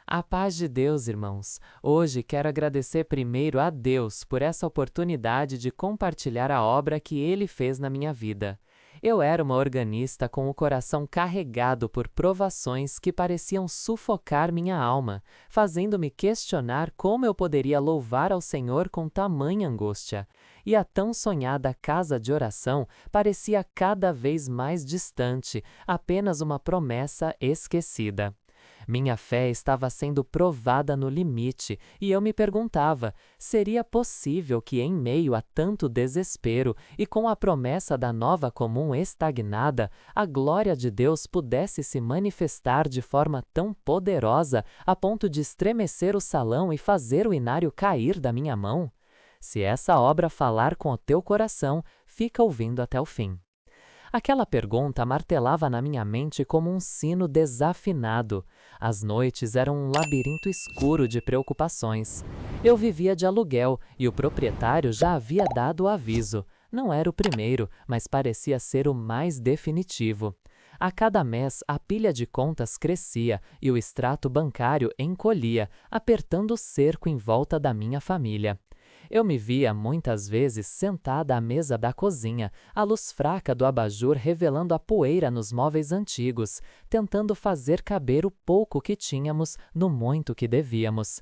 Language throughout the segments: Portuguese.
A paz de Deus, irmãos. Hoje quero agradecer primeiro a Deus por essa oportunidade de compartilhar a obra que Ele fez na minha vida. Eu era uma organista com o coração carregado por provações que pareciam sufocar minha alma, fazendo-me questionar como eu poderia louvar ao Senhor com tamanha angústia. E a tão sonhada casa de oração parecia cada vez mais distante, apenas uma promessa esquecida. Minha fé estava sendo provada no limite e eu me perguntava: seria possível que, em meio a tanto desespero e com a promessa da nova comum estagnada, a glória de Deus pudesse se manifestar de forma tão poderosa a ponto de estremecer o salão e fazer o inário cair da minha mão? Se essa obra falar com o teu coração, fica ouvindo até o fim. Aquela pergunta martelava na minha mente como um sino desafinado. As noites eram um labirinto escuro de preocupações. Eu vivia de aluguel e o proprietário já havia dado o aviso. Não era o primeiro, mas parecia ser o mais definitivo. A cada mês, a pilha de contas crescia e o extrato bancário encolhia, apertando o cerco em volta da minha família. Eu me via muitas vezes sentada à mesa da cozinha, a luz fraca do abajur revelando a poeira nos móveis antigos, tentando fazer caber o pouco que tínhamos no muito que devíamos.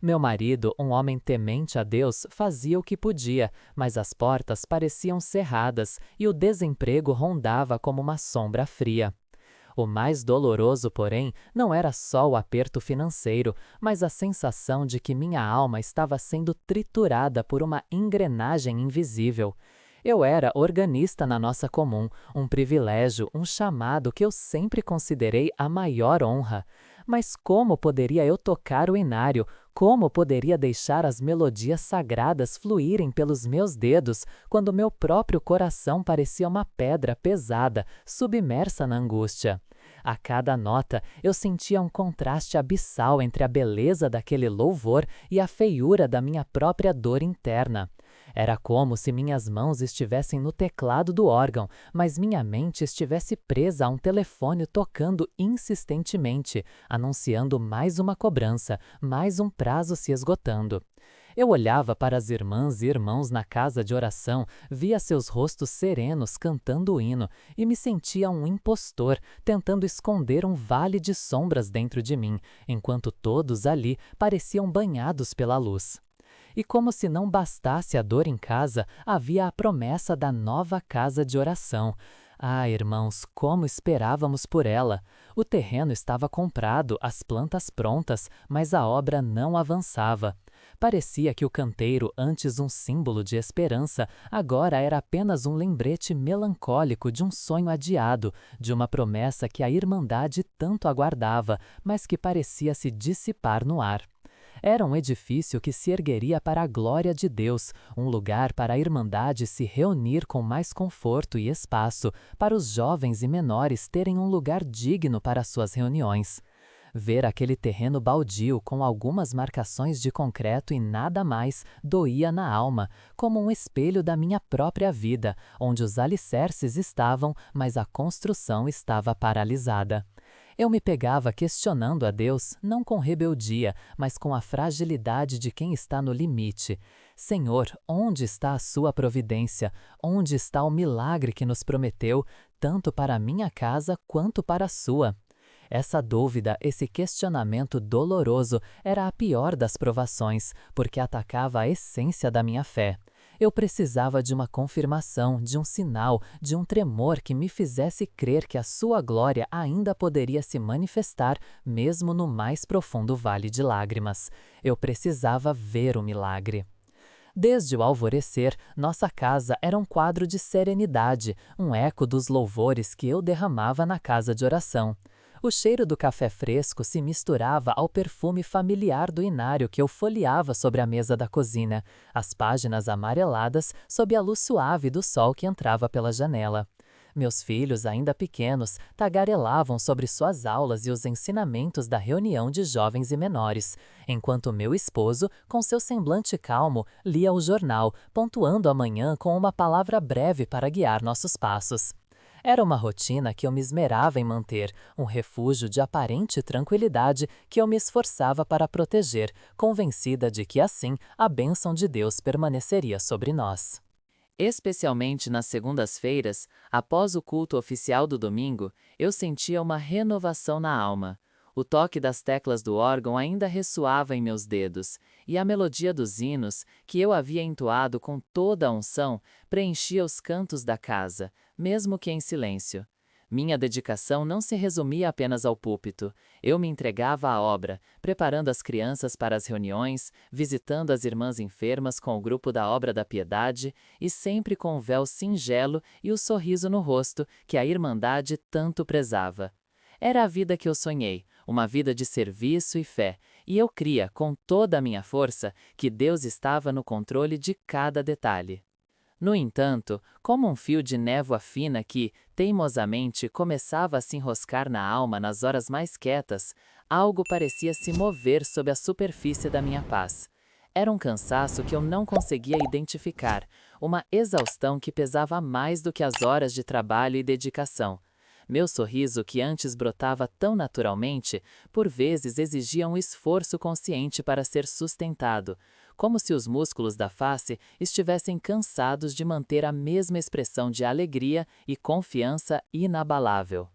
Meu marido, um homem temente a Deus, fazia o que podia, mas as portas pareciam cerradas e o desemprego rondava como uma sombra fria. O mais doloroso, porém, não era só o aperto financeiro, mas a sensação de que minha alma estava sendo triturada por uma engrenagem invisível. Eu era organista na nossa comum, um privilégio, um chamado que eu sempre considerei a maior honra. Mas como poderia eu tocar o inário? Como poderia deixar as melodias sagradas fluírem pelos meus dedos quando meu próprio coração parecia uma pedra pesada, submersa na angústia? A cada nota, eu sentia um contraste abissal entre a beleza daquele louvor e a feiura da minha própria dor interna. Era como se minhas mãos estivessem no teclado do órgão, mas minha mente estivesse presa a um telefone tocando insistentemente, anunciando mais uma cobrança, mais um prazo se esgotando. Eu olhava para as irmãs e irmãos na casa de oração, via seus rostos serenos cantando o hino e me sentia um impostor, tentando esconder um vale de sombras dentro de mim, enquanto todos ali pareciam banhados pela luz. E como se não bastasse a dor em casa, havia a promessa da nova casa de oração. Ah, irmãos, como esperávamos por ela! O terreno estava comprado, as plantas prontas, mas a obra não avançava. Parecia que o canteiro, antes um símbolo de esperança, agora era apenas um lembrete melancólico de um sonho adiado, de uma promessa que a Irmandade tanto aguardava, mas que parecia se dissipar no ar. Era um edifício que se ergueria para a glória de Deus, um lugar para a Irmandade se reunir com mais conforto e espaço, para os jovens e menores terem um lugar digno para suas reuniões. Ver aquele terreno baldio com algumas marcações de concreto e nada mais doía na alma, como um espelho da minha própria vida, onde os alicerces estavam, mas a construção estava paralisada. Eu me pegava questionando a Deus, não com rebeldia, mas com a fragilidade de quem está no limite. Senhor, onde está a sua providência? Onde está o milagre que nos prometeu, tanto para a minha casa quanto para a sua? Essa dúvida, esse questionamento doloroso era a pior das provações, porque atacava a essência da minha fé. Eu precisava de uma confirmação, de um sinal, de um tremor que me fizesse crer que a sua glória ainda poderia se manifestar mesmo no mais profundo vale de lágrimas. Eu precisava ver o milagre. Desde o alvorecer, nossa casa era um quadro de serenidade, um eco dos louvores que eu derramava na casa de oração. O cheiro do café fresco se misturava ao perfume familiar do inário que eu folheava sobre a mesa da cozinha, as páginas amareladas sob a luz suave do sol que entrava pela janela. Meus filhos, ainda pequenos, tagarelavam sobre suas aulas e os ensinamentos da reunião de jovens e menores, enquanto meu esposo, com seu semblante calmo, lia o jornal, pontuando a manhã com uma palavra breve para guiar nossos passos. Era uma rotina que eu me esmerava em manter, um refúgio de aparente tranquilidade que eu me esforçava para proteger, convencida de que assim a bênção de Deus permaneceria sobre nós. Especialmente nas segundas-feiras, após o culto oficial do domingo, eu sentia uma renovação na alma. O toque das teclas do órgão ainda ressoava em meus dedos, e a melodia dos hinos, que eu havia entoado com toda a unção, preenchia os cantos da casa, mesmo que em silêncio. Minha dedicação não se resumia apenas ao púlpito. Eu me entregava à obra, preparando as crianças para as reuniões, visitando as irmãs enfermas com o grupo da Obra da Piedade e sempre com o véu singelo e o sorriso no rosto que a Irmandade tanto prezava. Era a vida que eu sonhei, uma vida de serviço e fé, e eu cria, com toda a minha força, que Deus estava no controle de cada detalhe. No entanto, como um fio de névoa fina que, teimosamente, começava a se enroscar na alma nas horas mais quietas, algo parecia se mover sob a superfície da minha paz. Era um cansaço que eu não conseguia identificar, uma exaustão que pesava mais do que as horas de trabalho e dedicação. Meu sorriso, que antes brotava tão naturalmente, por vezes exigia um esforço consciente para ser sustentado, como se os músculos da face estivessem cansados de manter a mesma expressão de alegria e confiança inabalável.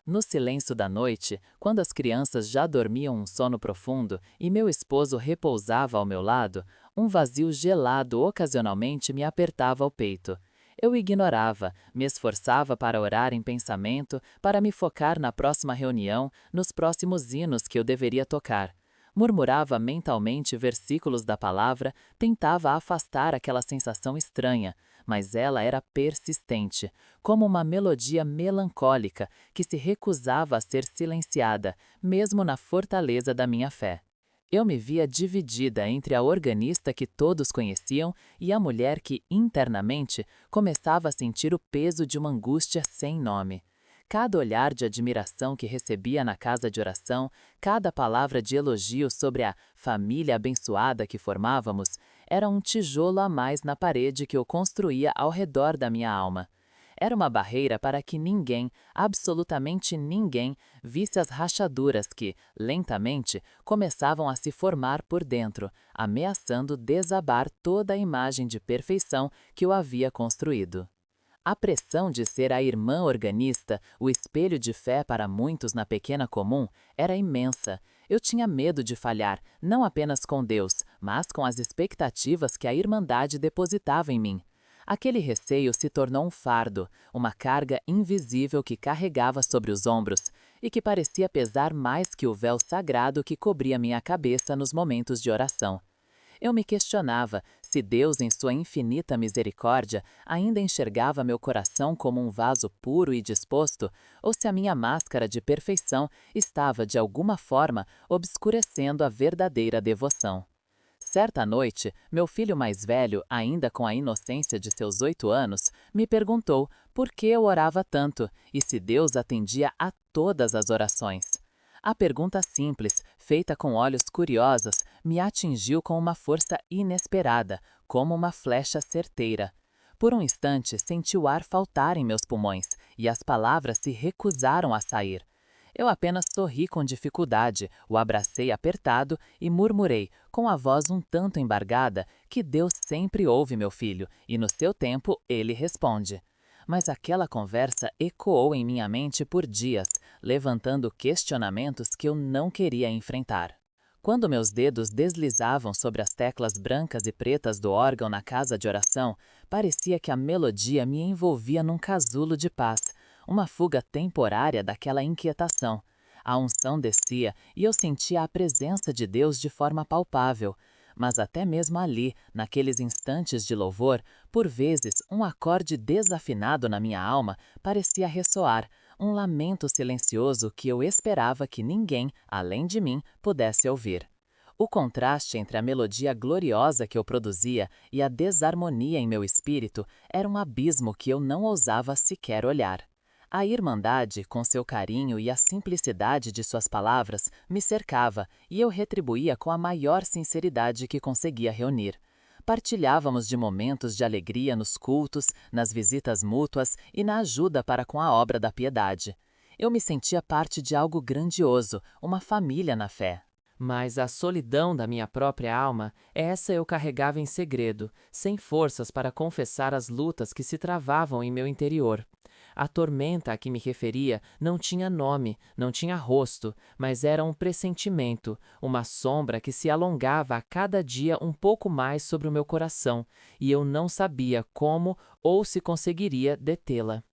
No silêncio da noite, quando as crianças já dormiam um sono profundo e meu esposo repousava ao meu lado, um vazio gelado ocasionalmente me apertava o peito. Eu ignorava, me esforçava para orar em pensamento, para me focar na próxima reunião, nos próximos hinos que eu deveria tocar. Murmurava mentalmente versículos da palavra, tentava afastar aquela sensação estranha, mas ela era persistente, como uma melodia melancólica que se recusava a ser silenciada, mesmo na fortaleza da minha fé. Eu me via dividida entre a organista que todos conheciam e a mulher que, internamente, começava a sentir o peso de uma angústia sem nome. Cada olhar de admiração que recebia na casa de oração, cada palavra de elogio sobre a família abençoada que formávamos, era um tijolo a mais na parede que eu construía ao redor da minha alma. Era uma barreira para que ninguém, absolutamente ninguém, visse as rachaduras que, lentamente, começavam a se formar por dentro, ameaçando desabar toda a imagem de perfeição que eu havia construído. A pressão de ser a irmã organista, o espelho de fé para muitos na pequena comum, era imensa. Eu tinha medo de falhar, não apenas com Deus, mas com as expectativas que a Irmandade depositava em mim. Aquele receio se tornou um fardo, uma carga invisível que carregava sobre os ombros e que parecia pesar mais que o véu sagrado que cobria minha cabeça nos momentos de oração. Eu me questionava se Deus, em sua infinita misericórdia, ainda enxergava meu coração como um vaso puro e disposto, ou se a minha máscara de perfeição estava, de alguma forma, obscurecendo a verdadeira devoção. Certa noite, meu filho mais velho, ainda com a inocência de seus 8 anos, me perguntou por que eu orava tanto e se Deus atendia a todas as orações. A pergunta simples, feita com olhos curiosos, me atingiu com uma força inesperada, como uma flecha certeira. Por um instante, senti o ar faltar em meus pulmões e as palavras se recusaram a sair. Eu apenas sorri com dificuldade, o abracei apertado e murmurei, com a voz um tanto embargada, que Deus sempre ouve meu filho e no seu tempo ele responde. Mas aquela conversa ecoou em minha mente por dias, levantando questionamentos que eu não queria enfrentar. Quando meus dedos deslizavam sobre as teclas brancas e pretas do órgão na casa de oração, parecia que a melodia me envolvia num casulo de paz, uma fuga temporária daquela inquietação. A unção descia e eu sentia a presença de Deus de forma palpável. Mas até mesmo ali, naqueles instantes de louvor, por vezes um acorde desafinado na minha alma parecia ressoar, um lamento silencioso que eu esperava que ninguém, além de mim, pudesse ouvir. O contraste entre a melodia gloriosa que eu produzia e a desarmonia em meu espírito era um abismo que eu não ousava sequer olhar. A Irmandade, com seu carinho e a simplicidade de suas palavras, me cercava e eu retribuía com a maior sinceridade que conseguia reunir. Partilhávamos de momentos de alegria nos cultos, nas visitas mútuas e na ajuda para com a obra da piedade. Eu me sentia parte de algo grandioso, uma família na fé. Mas a solidão da minha própria alma, essa eu carregava em segredo, sem forças para confessar as lutas que se travavam em meu interior. A tormenta a que me referia não tinha nome, não tinha rosto, mas era um pressentimento, uma sombra que se alongava a cada dia um pouco mais sobre o meu coração, e eu não sabia como ou se conseguiria detê-la.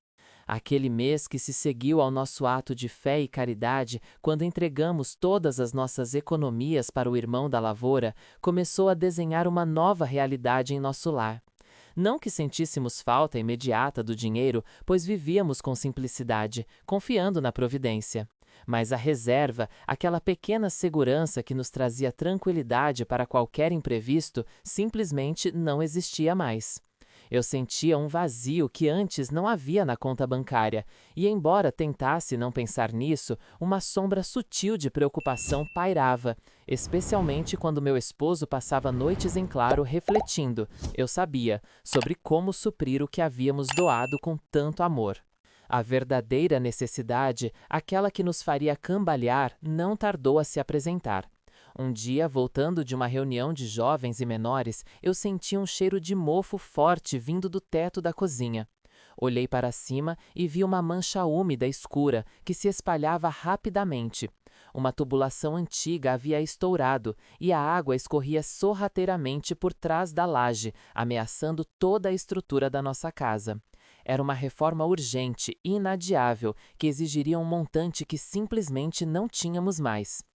Aquele mês que se seguiu ao nosso ato de fé e caridade, quando entregamos todas as nossas economias para o irmão da lavoura, começou a desenhar uma nova realidade em nosso lar. Não que sentíssemos falta imediata do dinheiro, pois vivíamos com simplicidade, confiando na providência. Mas a reserva, aquela pequena segurança que nos trazia tranquilidade para qualquer imprevisto, simplesmente não existia mais. Eu sentia um vazio que antes não havia na conta bancária, e embora tentasse não pensar nisso, uma sombra sutil de preocupação pairava, especialmente quando meu esposo passava noites em claro refletindo, eu sabia, sobre como suprir o que havíamos doado com tanto amor. A verdadeira necessidade, aquela que nos faria cambalear, não tardou a se apresentar. Um dia, voltando de uma reunião de jovens e menores, eu senti um cheiro de mofo forte vindo do teto da cozinha. Olhei para cima e vi uma mancha úmida escura que se espalhava rapidamente. Uma tubulação antiga havia estourado e a água escorria sorrateiramente por trás da laje, ameaçando toda a estrutura da nossa casa. Era uma reforma urgente e inadiável que exigiria um montante que simplesmente não tínhamos mais.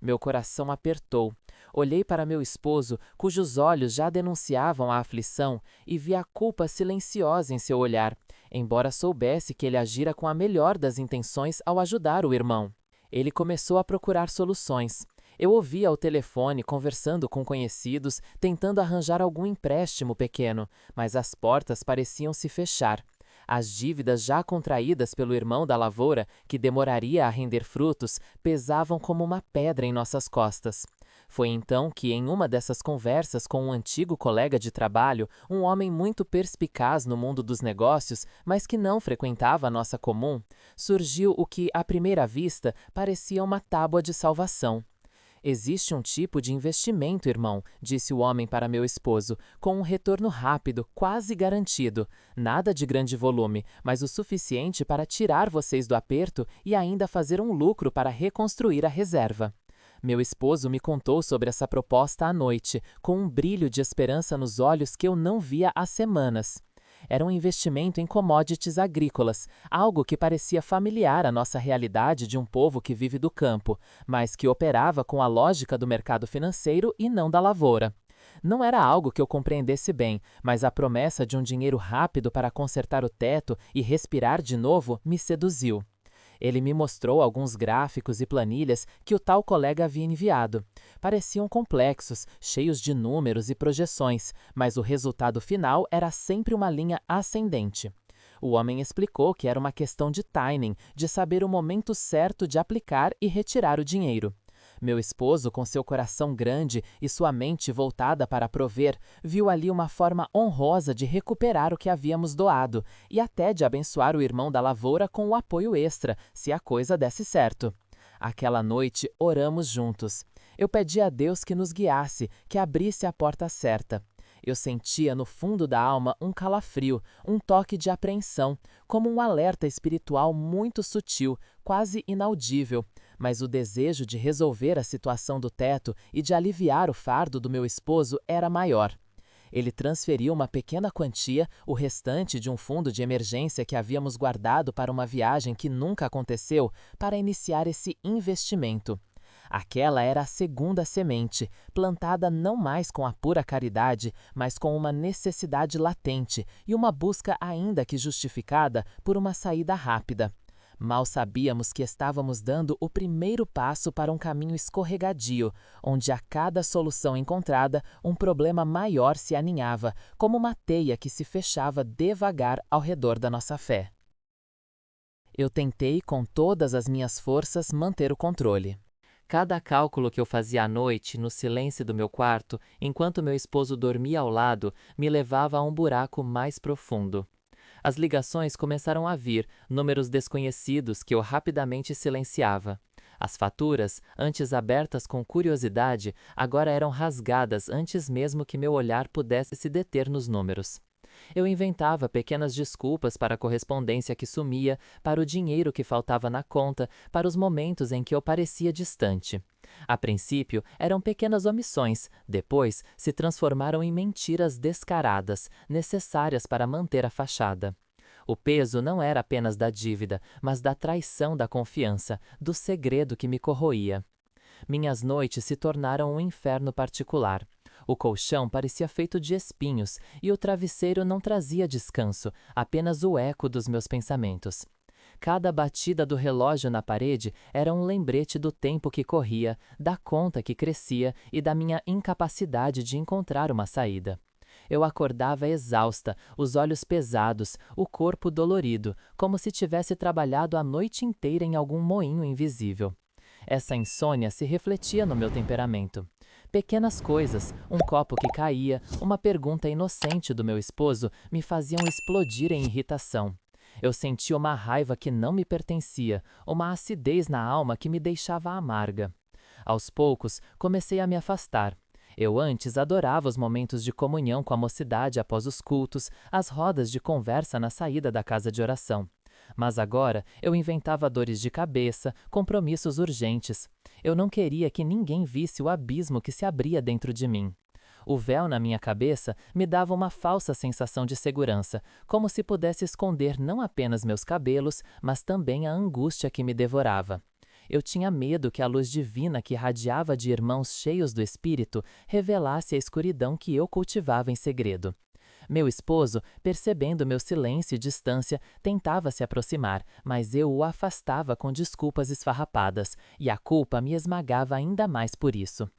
Meu coração apertou. Olhei para meu esposo, cujos olhos já denunciavam a aflição, e vi a culpa silenciosa em seu olhar, embora soubesse que ele agira com a melhor das intenções ao ajudar o irmão. Ele começou a procurar soluções. Eu ouvia ao telefone conversando com conhecidos, tentando arranjar algum empréstimo pequeno, mas as portas pareciam se fechar. As dívidas já contraídas pelo irmão da lavoura, que demoraria a render frutos, pesavam como uma pedra em nossas costas. Foi então que, em uma dessas conversas com um antigo colega de trabalho, um homem muito perspicaz no mundo dos negócios, mas que não frequentava a nossa comum, surgiu o que, à primeira vista, parecia uma tábua de salvação. Existe um tipo de investimento, irmão, disse o homem para meu esposo, com um retorno rápido, quase garantido. Nada de grande volume, mas o suficiente para tirar vocês do aperto e ainda fazer um lucro para reconstruir a reserva. Meu esposo me contou sobre essa proposta à noite, com um brilho de esperança nos olhos que eu não via há semanas. Era um investimento em commodities agrícolas, algo que parecia familiar à nossa realidade de um povo que vive do campo, mas que operava com a lógica do mercado financeiro e não da lavoura. Não era algo que eu compreendesse bem, mas a promessa de um dinheiro rápido para consertar o teto e respirar de novo me seduziu. Ele me mostrou alguns gráficos e planilhas que o tal colega havia enviado. Pareciam complexos, cheios de números e projeções, mas o resultado final era sempre uma linha ascendente. O homem explicou que era uma questão de timing, de saber o momento certo de aplicar e retirar o dinheiro. Meu esposo, com seu coração grande e sua mente voltada para prover, viu ali uma forma honrosa de recuperar o que havíamos doado e até de abençoar o irmão da lavoura com o apoio extra, se a coisa desse certo. Aquela noite, oramos juntos. Eu pedi a Deus que nos guiasse, que abrisse a porta certa. Eu sentia no fundo da alma um calafrio, um toque de apreensão, como um alerta espiritual muito sutil, quase inaudível, mas o desejo de resolver a situação do teto e de aliviar o fardo do meu esposo era maior. Ele transferiu uma pequena quantia, o restante de um fundo de emergência que havíamos guardado para uma viagem que nunca aconteceu, para iniciar esse investimento. Aquela era a segunda semente, plantada não mais com a pura caridade, mas com uma necessidade latente e uma busca ainda que justificada por uma saída rápida. Mal sabíamos que estávamos dando o primeiro passo para um caminho escorregadio, onde a cada solução encontrada, um problema maior se aninhava, como uma teia que se fechava devagar ao redor da nossa fé. Eu tentei, com todas as minhas forças, manter o controle. Cada cálculo que eu fazia à noite, no silêncio do meu quarto, enquanto meu esposo dormia ao lado, me levava a um buraco mais profundo. As ligações começaram a vir, números desconhecidos que eu rapidamente silenciava. As faturas, antes abertas com curiosidade, agora eram rasgadas antes mesmo que meu olhar pudesse se deter nos números. Eu inventava pequenas desculpas para a correspondência que sumia, para o dinheiro que faltava na conta, para os momentos em que eu parecia distante. A princípio, eram pequenas omissões, depois se transformaram em mentiras descaradas, necessárias para manter a fachada. O peso não era apenas da dívida, mas da traição da confiança, do segredo que me corroía. Minhas noites se tornaram um inferno particular. O colchão parecia feito de espinhos e o travesseiro não trazia descanso, apenas o eco dos meus pensamentos. Cada batida do relógio na parede era um lembrete do tempo que corria, da conta que crescia e da minha incapacidade de encontrar uma saída. Eu acordava exausta, os olhos pesados, o corpo dolorido, como se tivesse trabalhado a noite inteira em algum moinho invisível. Essa insônia se refletia no meu temperamento. Pequenas coisas, um copo que caía, uma pergunta inocente do meu esposo me faziam explodir em irritação. Eu sentia uma raiva que não me pertencia, uma acidez na alma que me deixava amarga. Aos poucos, comecei a me afastar. Eu antes adorava os momentos de comunhão com a mocidade após os cultos, as rodas de conversa na saída da casa de oração. Mas agora eu inventava dores de cabeça, compromissos urgentes. Eu não queria que ninguém visse o abismo que se abria dentro de mim. O véu na minha cabeça me dava uma falsa sensação de segurança, como se pudesse esconder não apenas meus cabelos, mas também a angústia que me devorava. Eu tinha medo que a luz divina que irradiava de irmãos cheios do Espírito revelasse a escuridão que eu cultivava em segredo. Meu esposo, percebendo meu silêncio e distância, tentava se aproximar, mas eu o afastava com desculpas esfarrapadas, e a culpa me esmagava ainda mais por isso.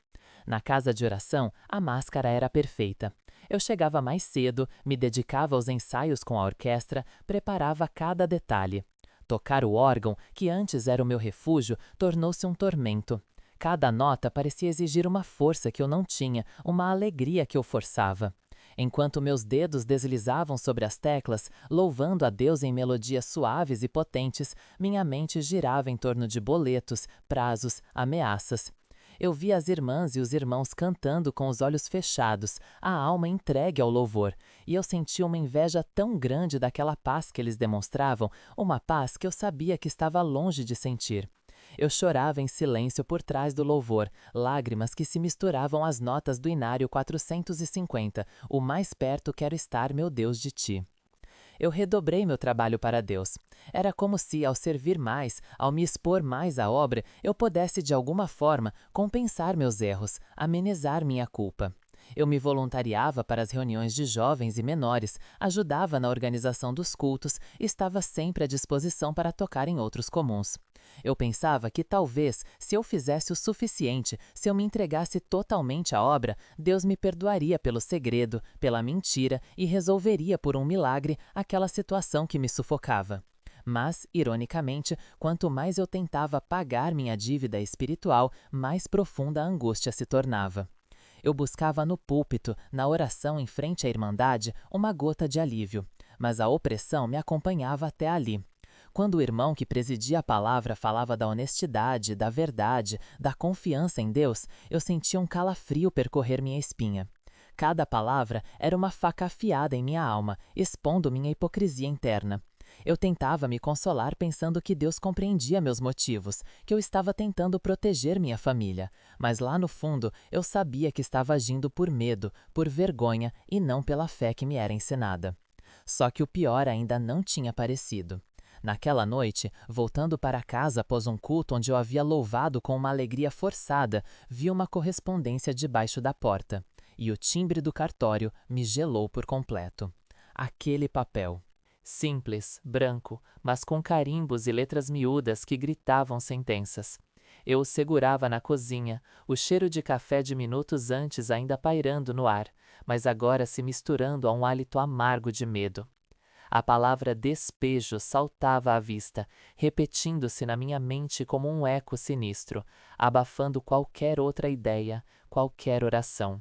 Na casa de oração, a máscara era perfeita. Eu chegava mais cedo, me dedicava aos ensaios com a orquestra, preparava cada detalhe. Tocar o órgão, que antes era o meu refúgio, tornou-se um tormento. Cada nota parecia exigir uma força que eu não tinha, uma alegria que eu forçava. Enquanto meus dedos deslizavam sobre as teclas, louvando a Deus em melodias suaves e potentes, minha mente girava em torno de boletos, prazos, ameaças. Eu via as irmãs e os irmãos cantando com os olhos fechados, a alma entregue ao louvor, e eu sentia uma inveja tão grande daquela paz que eles demonstravam, uma paz que eu sabia que estava longe de sentir. Eu chorava em silêncio por trás do louvor, lágrimas que se misturavam às notas do Inário 450, o mais perto quero estar, meu Deus, de ti. Eu redobrei meu trabalho para Deus. Era como se, ao servir mais, ao me expor mais à obra, eu pudesse de alguma forma compensar meus erros, amenizar minha culpa. Eu me voluntariava para as reuniões de jovens e menores, ajudava na organização dos cultos, estava sempre à disposição para tocar em outros comuns. Eu pensava que talvez, se eu fizesse o suficiente, se eu me entregasse totalmente à obra, Deus me perdoaria pelo segredo, pela mentira e resolveria por um milagre aquela situação que me sufocava. Mas, ironicamente, quanto mais eu tentava pagar minha dívida espiritual, mais profunda a angústia se tornava. Eu buscava no púlpito, na oração em frente à Irmandade, uma gota de alívio, mas a opressão me acompanhava até ali. Quando o irmão que presidia a palavra falava da honestidade, da verdade, da confiança em Deus, eu sentia um calafrio percorrer minha espinha. Cada palavra era uma faca afiada em minha alma, expondo minha hipocrisia interna. Eu tentava me consolar pensando que Deus compreendia meus motivos, que eu estava tentando proteger minha família, mas lá no fundo eu sabia que estava agindo por medo, por vergonha e não pela fé que me era ensinada. Só que o pior ainda não tinha aparecido. Naquela noite, voltando para casa após um culto onde eu havia louvado com uma alegria forçada, vi uma correspondência debaixo da porta, e o timbre do cartório me gelou por completo. Aquele papel. Simples, branco, mas com carimbos e letras miúdas que gritavam sentenças. Eu o segurava na cozinha, o cheiro de café de minutos antes ainda pairando no ar, mas agora se misturando a um hálito amargo de medo. A palavra despejo saltava à vista, repetindo-se na minha mente como um eco sinistro, abafando qualquer outra ideia, qualquer oração.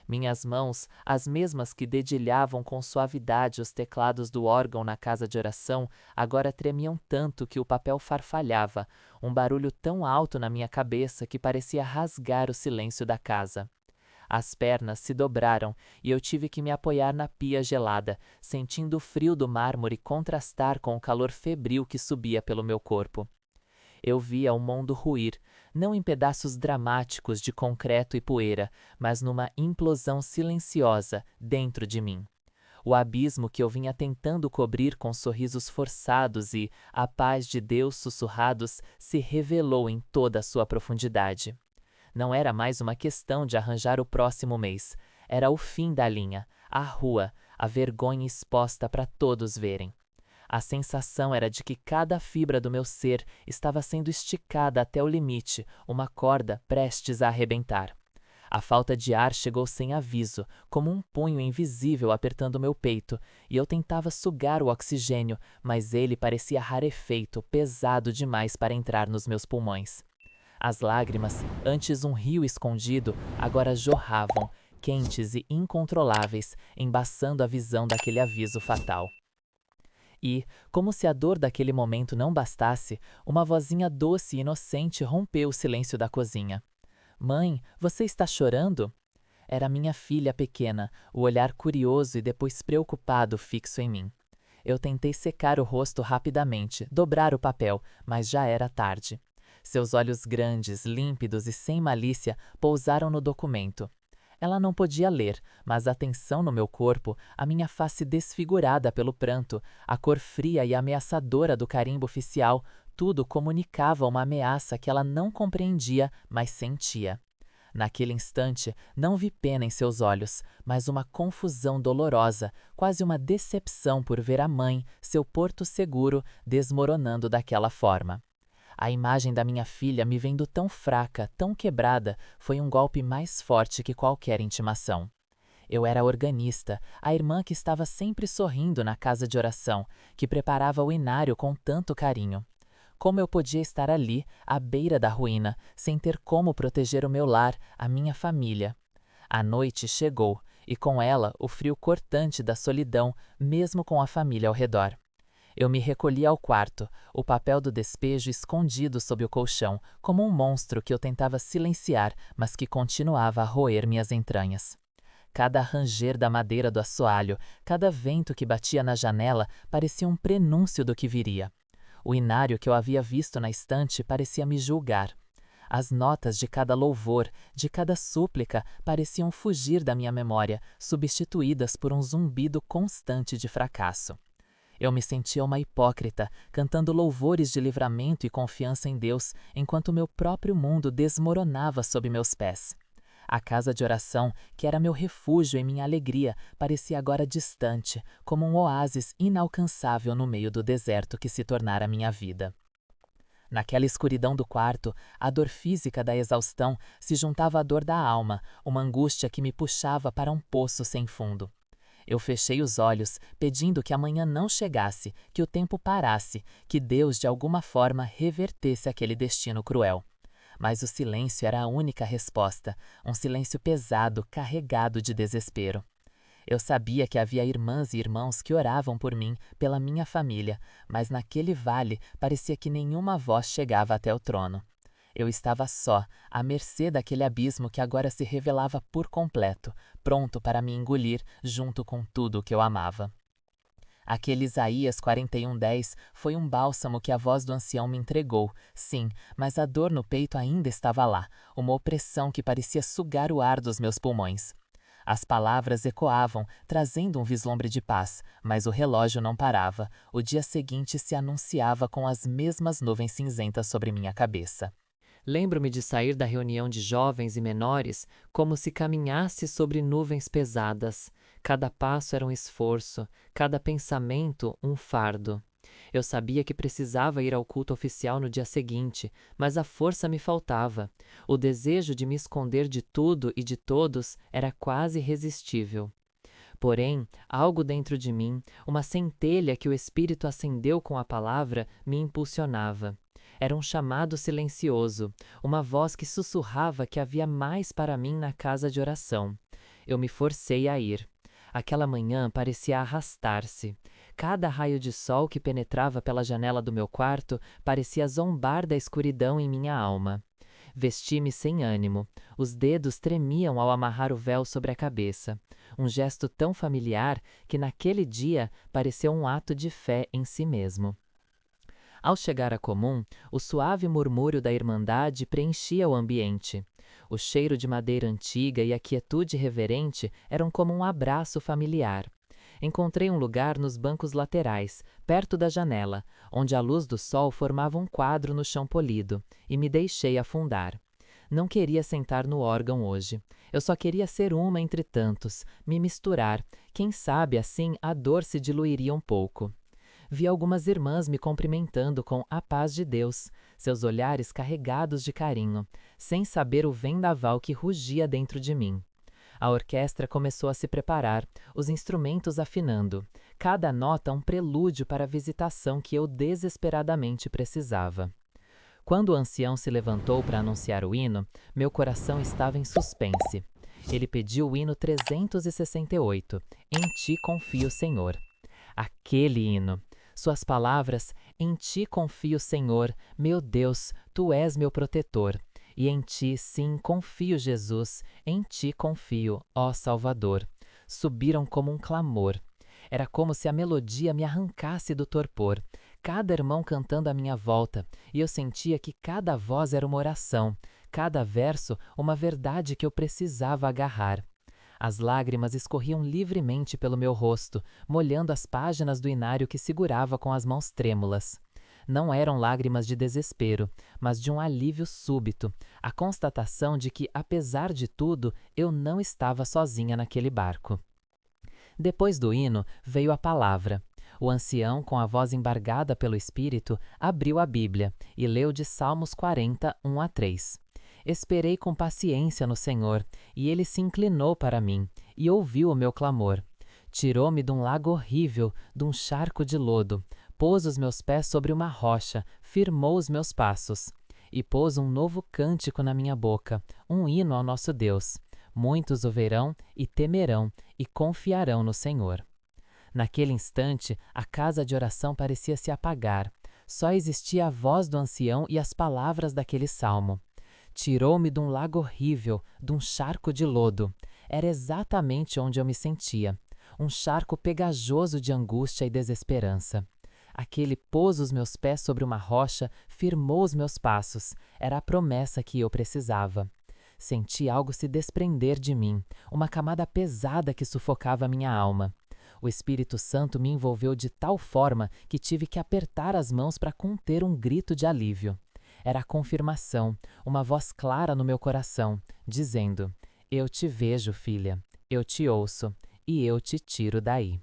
Minhas mãos, as mesmas que dedilhavam com suavidade os teclados do órgão na casa de oração, agora tremiam tanto que o papel farfalhava, um barulho tão alto na minha cabeça que parecia rasgar o silêncio da casa. As pernas se dobraram e eu tive que me apoiar na pia gelada, sentindo o frio do mármore contrastar com o calor febril que subia pelo meu corpo. Eu via o mundo ruir, não em pedaços dramáticos de concreto e poeira, mas numa implosão silenciosa dentro de mim. O abismo que eu vinha tentando cobrir com sorrisos forçados e a paz de Deus sussurrados se revelou em toda a sua profundidade. Não era mais uma questão de arranjar o próximo mês. Era o fim da linha, a rua, a vergonha exposta para todos verem. A sensação era de que cada fibra do meu ser estava sendo esticada até o limite, uma corda prestes a arrebentar. A falta de ar chegou sem aviso, como um punho invisível apertando meu peito, e eu tentava sugar o oxigênio, mas ele parecia rarefeito, pesado demais para entrar nos meus pulmões. As lágrimas, antes um rio escondido, agora jorravam, quentes e incontroláveis, embaçando a visão daquele aviso fatal. E, como se a dor daquele momento não bastasse, uma vozinha doce e inocente rompeu o silêncio da cozinha. Mãe, você está chorando? Era minha filha pequena, o olhar curioso e depois preocupado fixo em mim. Eu tentei secar o rosto rapidamente, dobrar o papel, mas já era tarde. Seus olhos grandes, límpidos e sem malícia pousaram no documento. Ela não podia ler, mas a tensão no meu corpo, a minha face desfigurada pelo pranto, a cor fria e ameaçadora do carimbo oficial, tudo comunicava uma ameaça que ela não compreendia, mas sentia. Naquele instante, não vi pena em seus olhos, mas uma confusão dolorosa, quase uma decepção por ver a mãe, seu porto seguro, desmoronando daquela forma. A imagem da minha filha me vendo tão fraca, tão quebrada, foi um golpe mais forte que qualquer intimação. Eu era a organista, a irmã que estava sempre sorrindo na casa de oração, que preparava o inário com tanto carinho. Como eu podia estar ali, à beira da ruína, sem ter como proteger o meu lar, a minha família? A noite chegou, e com ela o frio cortante da solidão, mesmo com a família ao redor. Eu me recolhi ao quarto, o papel do despejo escondido sob o colchão, como um monstro que eu tentava silenciar, mas que continuava a roer minhas entranhas. Cada ranger da madeira do assoalho, cada vento que batia na janela parecia um prenúncio do que viria. O inário que eu havia visto na estante parecia me julgar. As notas de cada louvor, de cada súplica, pareciam fugir da minha memória, substituídas por um zumbido constante de fracasso. Eu me sentia uma hipócrita, cantando louvores de livramento e confiança em Deus, enquanto meu próprio mundo desmoronava sob meus pés. A casa de oração, que era meu refúgio e minha alegria, parecia agora distante, como um oásis inalcançável no meio do deserto que se tornara minha vida. Naquela escuridão do quarto, a dor física da exaustão se juntava à dor da alma, uma angústia que me puxava para um poço sem fundo. Eu fechei os olhos, pedindo que amanhã não chegasse, que o tempo parasse, que Deus de alguma forma revertesse aquele destino cruel. Mas o silêncio era a única resposta, um silêncio pesado, carregado de desespero. Eu sabia que havia irmãs e irmãos que oravam por mim, pela minha família, mas naquele vale parecia que nenhuma voz chegava até o trono. Eu estava só, à mercê daquele abismo que agora se revelava por completo, pronto para me engolir junto com tudo o que eu amava. Aquele Isaías 41:10 foi um bálsamo que a voz do ancião me entregou, sim, mas a dor no peito ainda estava lá, uma opressão que parecia sugar o ar dos meus pulmões. As palavras ecoavam, trazendo um vislumbre de paz, mas o relógio não parava. O dia seguinte se anunciava com as mesmas nuvens cinzentas sobre minha cabeça. Lembro-me de sair da reunião de jovens e menores como se caminhasse sobre nuvens pesadas. Cada passo era um esforço, cada pensamento um fardo. Eu sabia que precisava ir ao culto oficial no dia seguinte, mas a força me faltava. O desejo de me esconder de tudo e de todos era quase irresistível. Porém, algo dentro de mim, uma centelha que o Espírito acendeu com a palavra, me impulsionava. Era um chamado silencioso, uma voz que sussurrava que havia mais para mim na casa de oração. Eu me forcei a ir. Aquela manhã parecia arrastar-se. Cada raio de sol que penetrava pela janela do meu quarto parecia zombar da escuridão em minha alma. Vesti-me sem ânimo. Os dedos tremiam ao amarrar o véu sobre a cabeça. Um gesto tão familiar que naquele dia pareceu um ato de fé em si mesmo. Ao chegar à comum, o suave murmúrio da irmandade preenchia o ambiente. O cheiro de madeira antiga e a quietude reverente eram como um abraço familiar. Encontrei um lugar nos bancos laterais, perto da janela, onde a luz do sol formava um quadro no chão polido, e me deixei afundar. Não queria sentar no órgão hoje. Eu só queria ser uma entre tantos, me misturar. Quem sabe assim a dor se diluiria um pouco. Vi algumas irmãs me cumprimentando com a paz de Deus, seus olhares carregados de carinho, sem saber o vendaval que rugia dentro de mim. A orquestra começou a se preparar, os instrumentos afinando, cada nota um prelúdio para a visitação que eu desesperadamente precisava. Quando o ancião se levantou para anunciar o hino, meu coração estava em suspense. Ele pediu o hino 368, Em Ti Confio, Senhor. Aquele hino! Suas palavras, em Ti confio, Senhor, meu Deus, Tu és meu protetor. E em Ti, sim, confio, Jesus, em Ti confio, ó Salvador. Subiram como um clamor. Era como se a melodia me arrancasse do torpor, cada irmão cantando à minha volta, e eu sentia que cada voz era uma oração, cada verso uma verdade que eu precisava agarrar. As lágrimas escorriam livremente pelo meu rosto, molhando as páginas do inário que segurava com as mãos trêmulas. Não eram lágrimas de desespero, mas de um alívio súbito, a constatação de que, apesar de tudo, eu não estava sozinha naquele barco. Depois do hino, veio a palavra. O ancião, com a voz embargada pelo Espírito, abriu a Bíblia e leu de Salmos 40, 1-3. Esperei com paciência no Senhor, e Ele se inclinou para mim, e ouviu o meu clamor. Tirou-me de um lago horrível, de um charco de lodo, pôs os meus pés sobre uma rocha, firmou os meus passos, e pôs um novo cântico na minha boca, um hino ao nosso Deus. Muitos o verão e temerão, e confiarão no Senhor. Naquele instante, a casa de oração parecia se apagar. Só existia a voz do ancião e as palavras daquele salmo. Tirou-me de um lago horrível, de um charco de lodo. Era exatamente onde eu me sentia. Um charco pegajoso de angústia e desesperança. Aquele pôs os meus pés sobre uma rocha, firmou os meus passos. Era a promessa que eu precisava. Senti algo se desprender de mim, uma camada pesada que sufocava minha alma. O Espírito Santo me envolveu de tal forma que tive que apertar as mãos para conter um grito de alívio. Era a confirmação, uma voz clara no meu coração, dizendo: Eu te vejo, filha, eu te ouço, e eu te tiro daí.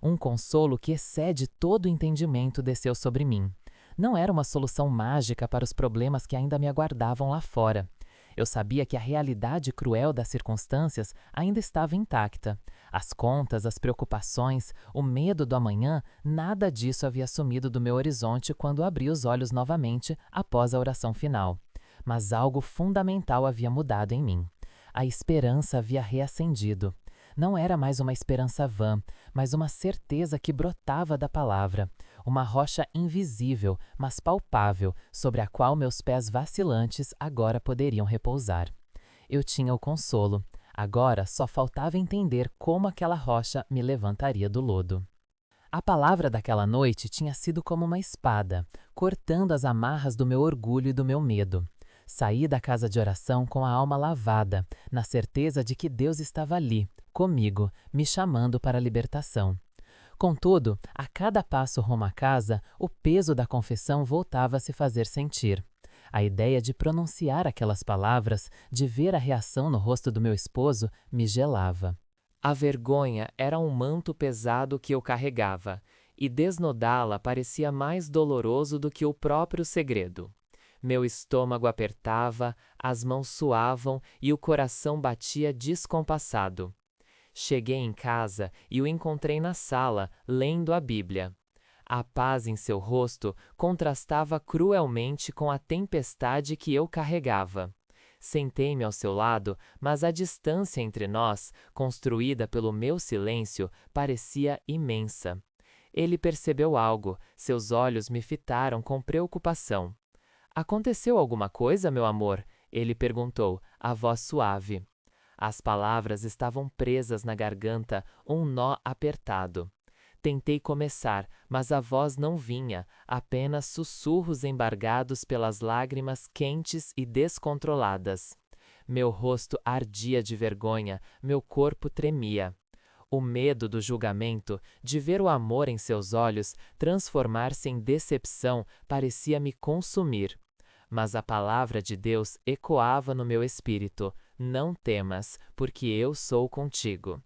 Um consolo que excede todo o entendimento desceu sobre mim. Não era uma solução mágica para os problemas que ainda me aguardavam lá fora. Eu sabia que a realidade cruel das circunstâncias ainda estava intacta. As contas, as preocupações, o medo do amanhã, nada disso havia sumido do meu horizonte quando abri os olhos novamente após a oração final. Mas algo fundamental havia mudado em mim. A esperança havia reacendido. Não era mais uma esperança vã, mas uma certeza que brotava da palavra, uma rocha invisível, mas palpável, sobre a qual meus pés vacilantes agora poderiam repousar. Eu tinha o consolo. Agora só faltava entender como aquela rocha me levantaria do lodo. A palavra daquela noite tinha sido como uma espada, cortando as amarras do meu orgulho e do meu medo. Saí da casa de oração com a alma lavada, na certeza de que Deus estava ali, comigo, me chamando para a libertação. Contudo, a cada passo rumo à casa, o peso da confissão voltava a se fazer sentir. A ideia de pronunciar aquelas palavras, de ver a reação no rosto do meu esposo, me gelava. A vergonha era um manto pesado que eu carregava, e desnudá-la parecia mais doloroso do que o próprio segredo. Meu estômago apertava, as mãos suavam e o coração batia descompassado. Cheguei em casa e o encontrei na sala, lendo a Bíblia. A paz em seu rosto contrastava cruelmente com a tempestade que eu carregava. Sentei-me ao seu lado, mas a distância entre nós, construída pelo meu silêncio, parecia imensa. Ele percebeu algo, seus olhos me fitaram com preocupação. Aconteceu alguma coisa, meu amor? Ele perguntou, a voz suave. As palavras estavam presas na garganta, um nó apertado. Tentei começar, mas a voz não vinha, apenas sussurros embargados pelas lágrimas quentes e descontroladas. Meu rosto ardia de vergonha, meu corpo tremia. O medo do julgamento, de ver o amor em seus olhos transformar-se em decepção, parecia me consumir. Mas a palavra de Deus ecoava no meu espírito: não temas, porque eu sou contigo.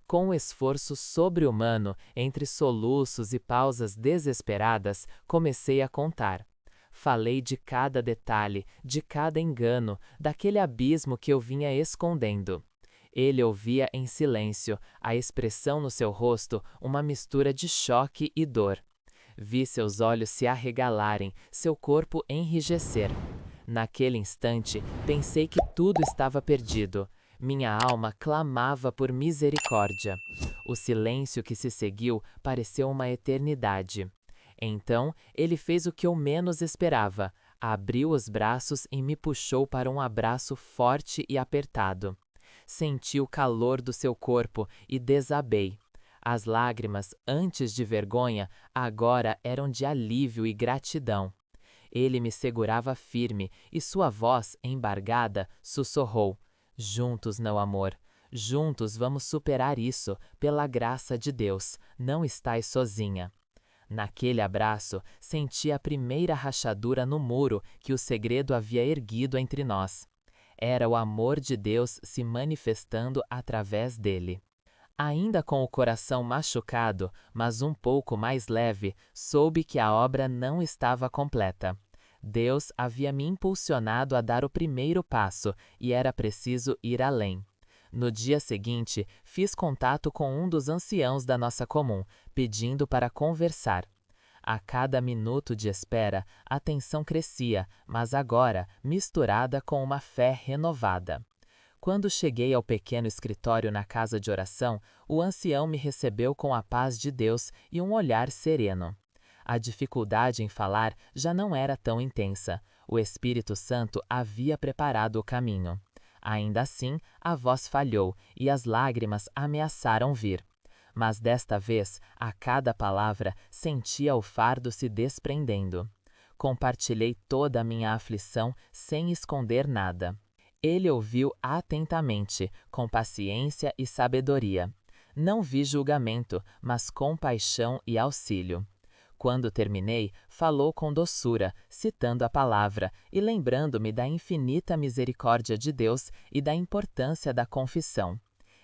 Com um esforço sobre-humano, entre soluços e pausas desesperadas, comecei a contar. Falei de cada detalhe, de cada engano, daquele abismo que eu vinha escondendo. Ele ouvia em silêncio, a expressão no seu rosto uma mistura de choque e dor. Vi seus olhos se arregalarem, seu corpo enrijecer. Naquele instante, pensei que tudo estava perdido. Minha alma clamava por misericórdia. O silêncio que se seguiu pareceu uma eternidade. Então, ele fez o que eu menos esperava. Abriu os braços e me puxou para um abraço forte e apertado. Senti o calor do seu corpo e desabei. As lágrimas, antes de vergonha, agora eram de alívio e gratidão. Ele me segurava firme e sua voz, embargada, sussurrou: juntos, meu amor, juntos vamos superar isso, pela graça de Deus, não estás sozinha. Naquele abraço, senti a primeira rachadura no muro que o segredo havia erguido entre nós. Era o amor de Deus se manifestando através dele. Ainda com o coração machucado, mas um pouco mais leve, soube que a obra não estava completa. Deus havia me impulsionado a dar o primeiro passo e era preciso ir além. No dia seguinte, fiz contato com um dos anciãos da nossa comum, pedindo para conversar. A cada minuto de espera, a tensão crescia, mas agora misturada com uma fé renovada. Quando cheguei ao pequeno escritório na casa de oração, o ancião me recebeu com a paz de Deus e um olhar sereno. A dificuldade em falar já não era tão intensa. O Espírito Santo havia preparado o caminho. Ainda assim, a voz falhou e as lágrimas ameaçaram vir. Mas desta vez, a cada palavra, sentia o fardo se desprendendo. Compartilhei toda a minha aflição sem esconder nada. Ele ouviu atentamente, com paciência e sabedoria. Não vi julgamento, mas compaixão e auxílio. Quando terminei, falou com doçura, citando a palavra e lembrando-me da infinita misericórdia de Deus e da importância da confissão.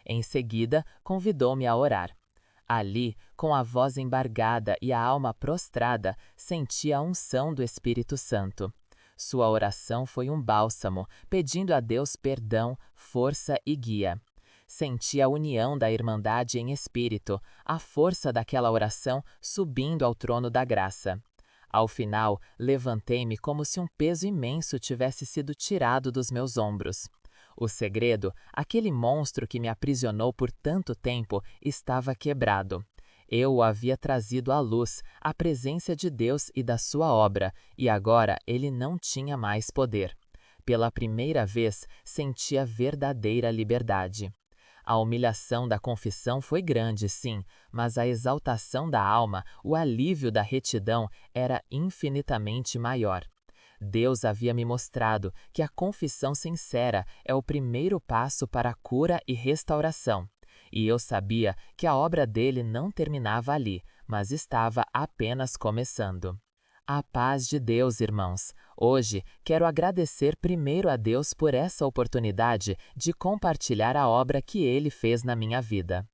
Em seguida, convidou-me a orar. Ali, com a voz embargada e a alma prostrada, senti a unção do Espírito Santo. Sua oração foi um bálsamo, pedindo a Deus perdão, força e guia. Senti a união da Irmandade em espírito, a força daquela oração subindo ao trono da graça. Ao final, levantei-me como se um peso imenso tivesse sido tirado dos meus ombros. O segredo, aquele monstro que me aprisionou por tanto tempo, estava quebrado. Eu o havia trazido à luz, à presença de Deus e da sua obra, e agora ele não tinha mais poder. Pela primeira vez, senti a verdadeira liberdade. A humilhação da confissão foi grande, sim, mas a exaltação da alma, o alívio da retidão, era infinitamente maior. Deus havia me mostrado que a confissão sincera é o primeiro passo para a cura e restauração. E eu sabia que a obra dele não terminava ali, mas estava apenas começando. A paz de Deus, irmãos. Hoje, quero agradecer primeiro a Deus por essa oportunidade de compartilhar a obra que ele fez na minha vida.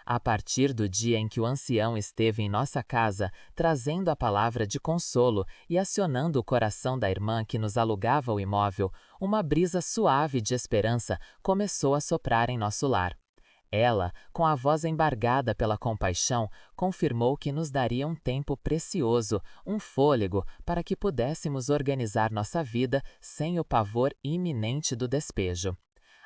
A partir do dia em que o ancião esteve em nossa casa, trazendo a palavra de consolo e acionando o coração da irmã que nos alugava o imóvel, uma brisa suave de esperança começou a soprar em nosso lar. Ela, com a voz embargada pela compaixão, confirmou que nos daria um tempo precioso, um fôlego, para que pudéssemos organizar nossa vida sem o pavor iminente do despejo.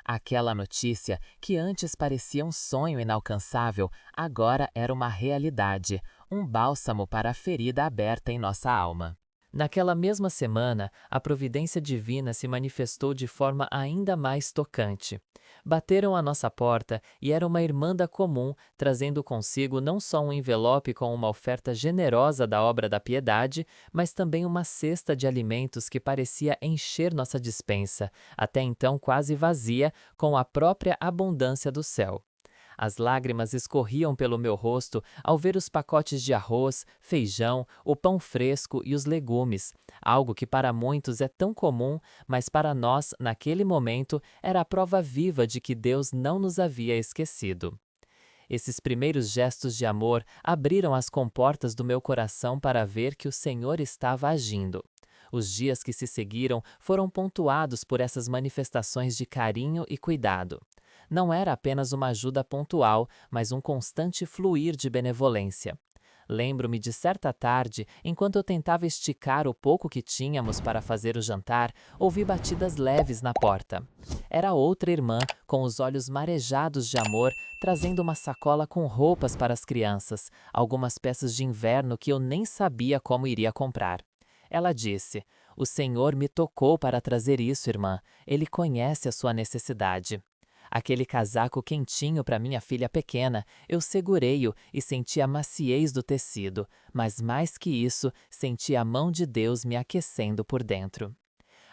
Aquela notícia, que antes parecia um sonho inalcançável, agora era uma realidade, um bálsamo para a ferida aberta em nossa alma. Naquela mesma semana, a providência divina se manifestou de forma ainda mais tocante. Bateram à nossa porta e era uma irmã comum, trazendo consigo não só um envelope com uma oferta generosa da obra da piedade, mas também uma cesta de alimentos que parecia encher nossa despensa, até então quase vazia, com a própria abundância do céu. As lágrimas escorriam pelo meu rosto ao ver os pacotes de arroz, feijão, o pão fresco e os legumes, algo que para muitos é tão comum, mas para nós, naquele momento, era a prova viva de que Deus não nos havia esquecido. Esses primeiros gestos de amor abriram as comportas do meu coração para ver que o Senhor estava agindo. Os dias que se seguiram foram pontuados por essas manifestações de carinho e cuidado. Não era apenas uma ajuda pontual, mas um constante fluir de benevolência. Lembro-me de certa tarde, enquanto eu tentava esticar o pouco que tínhamos para fazer o jantar, ouvi batidas leves na porta. Era outra irmã, com os olhos marejados de amor, trazendo uma sacola com roupas para as crianças, algumas peças de inverno que eu nem sabia como iria comprar. Ela disse: "O Senhor me tocou para trazer isso, irmã. Ele conhece a sua necessidade." Aquele casaco quentinho para minha filha pequena, eu segurei-o e senti a maciez do tecido, mas mais que isso, senti a mão de Deus me aquecendo por dentro.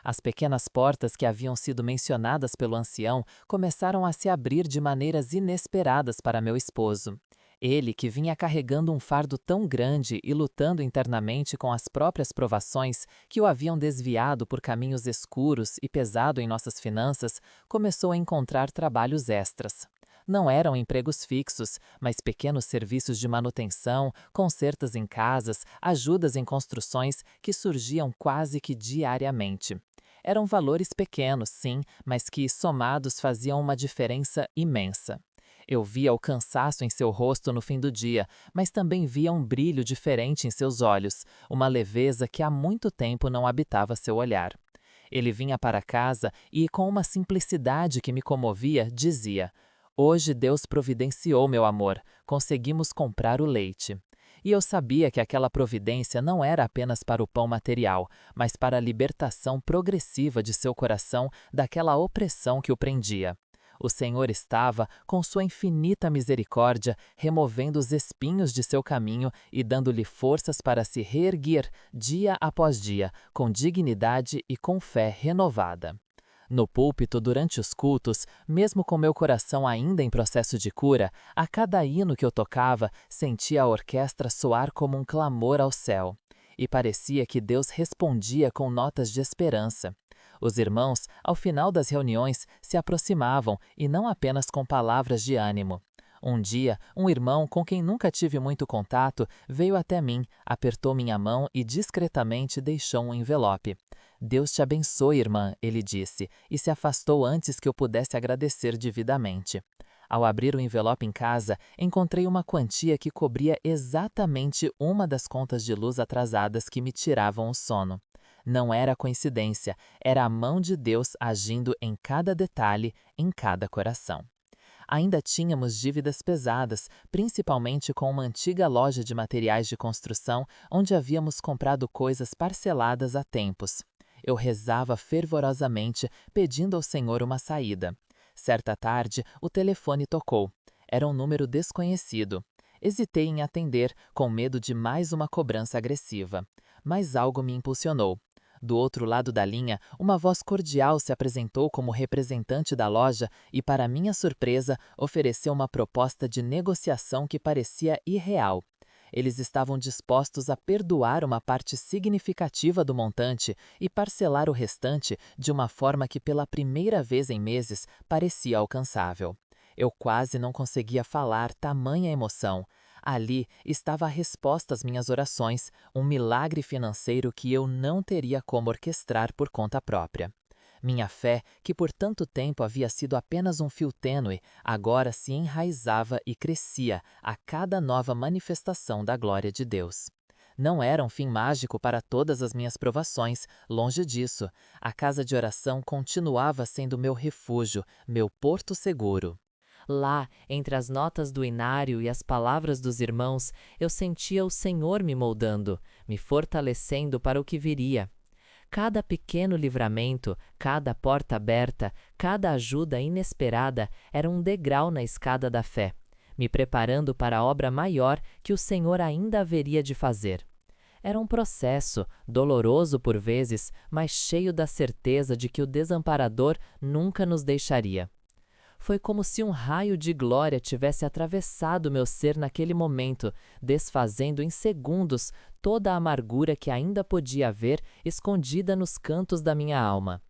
As pequenas portas que haviam sido mencionadas pelo ancião começaram a se abrir de maneiras inesperadas para meu esposo. Ele, que vinha carregando um fardo tão grande e lutando internamente com as próprias provações que o haviam desviado por caminhos escuros e pesado em nossas finanças, começou a encontrar trabalhos extras. Não eram empregos fixos, mas pequenos serviços de manutenção, consertos em casas, ajudas em construções que surgiam quase que diariamente. Eram valores pequenos, sim, mas que, somados, faziam uma diferença imensa. Eu via o cansaço em seu rosto no fim do dia, mas também via um brilho diferente em seus olhos, uma leveza que há muito tempo não habitava seu olhar. Ele vinha para casa e, com uma simplicidade que me comovia, dizia: "Hoje Deus providenciou, meu amor, conseguimos comprar o leite." E eu sabia que aquela providência não era apenas para o pão material, mas para a libertação progressiva de seu coração daquela opressão que o prendia. O Senhor estava, com sua infinita misericórdia, removendo os espinhos de seu caminho e dando-lhe forças para se reerguer dia após dia, com dignidade e com fé renovada. No púlpito, durante os cultos, mesmo com meu coração ainda em processo de cura, a cada hino que eu tocava, sentia a orquestra soar como um clamor ao céu. E parecia que Deus respondia com notas de esperança. Os irmãos, ao final das reuniões, se aproximavam, e não apenas com palavras de ânimo. Um dia, um irmão com quem nunca tive muito contato veio até mim, apertou minha mão e discretamente deixou um envelope. "Deus te abençoe, irmã", ele disse, e se afastou antes que eu pudesse agradecer devidamente. Ao abrir o envelope em casa, encontrei uma quantia que cobria exatamente uma das contas de luz atrasadas que me tiravam o sono. Não era coincidência, era a mão de Deus agindo em cada detalhe, em cada coração. Ainda tínhamos dívidas pesadas, principalmente com uma antiga loja de materiais de construção, onde havíamos comprado coisas parceladas há tempos. Eu rezava fervorosamente, pedindo ao Senhor uma saída. Certa tarde, o telefone tocou. Era um número desconhecido. Hesitei em atender, com medo de mais uma cobrança agressiva. Mas algo me impulsionou. Do outro lado da linha, uma voz cordial se apresentou como representante da loja e, para minha surpresa, ofereceu uma proposta de negociação que parecia irreal. Eles estavam dispostos a perdoar uma parte significativa do montante e parcelar o restante de uma forma que, pela primeira vez em meses, parecia alcançável. Eu quase não conseguia falar, tamanha emoção. Ali estava a resposta às minhas orações, um milagre financeiro que eu não teria como orquestrar por conta própria. Minha fé, que por tanto tempo havia sido apenas um fio tênue, agora se enraizava e crescia a cada nova manifestação da glória de Deus. Não era um fim mágico para todas as minhas provações, longe disso. A casa de oração continuava sendo meu refúgio, meu porto seguro. Lá, entre as notas do inário e as palavras dos irmãos, eu sentia o Senhor me moldando, me fortalecendo para o que viria. Cada pequeno livramento, cada porta aberta, cada ajuda inesperada era um degrau na escada da fé, me preparando para a obra maior que o Senhor ainda haveria de fazer. Era um processo, doloroso por vezes, mas cheio da certeza de que o desamparador nunca nos deixaria. Foi como se um raio de glória tivesse atravessado meu ser naquele momento, desfazendo em segundos toda a amargura que ainda podia haver escondida nos cantos da minha alma.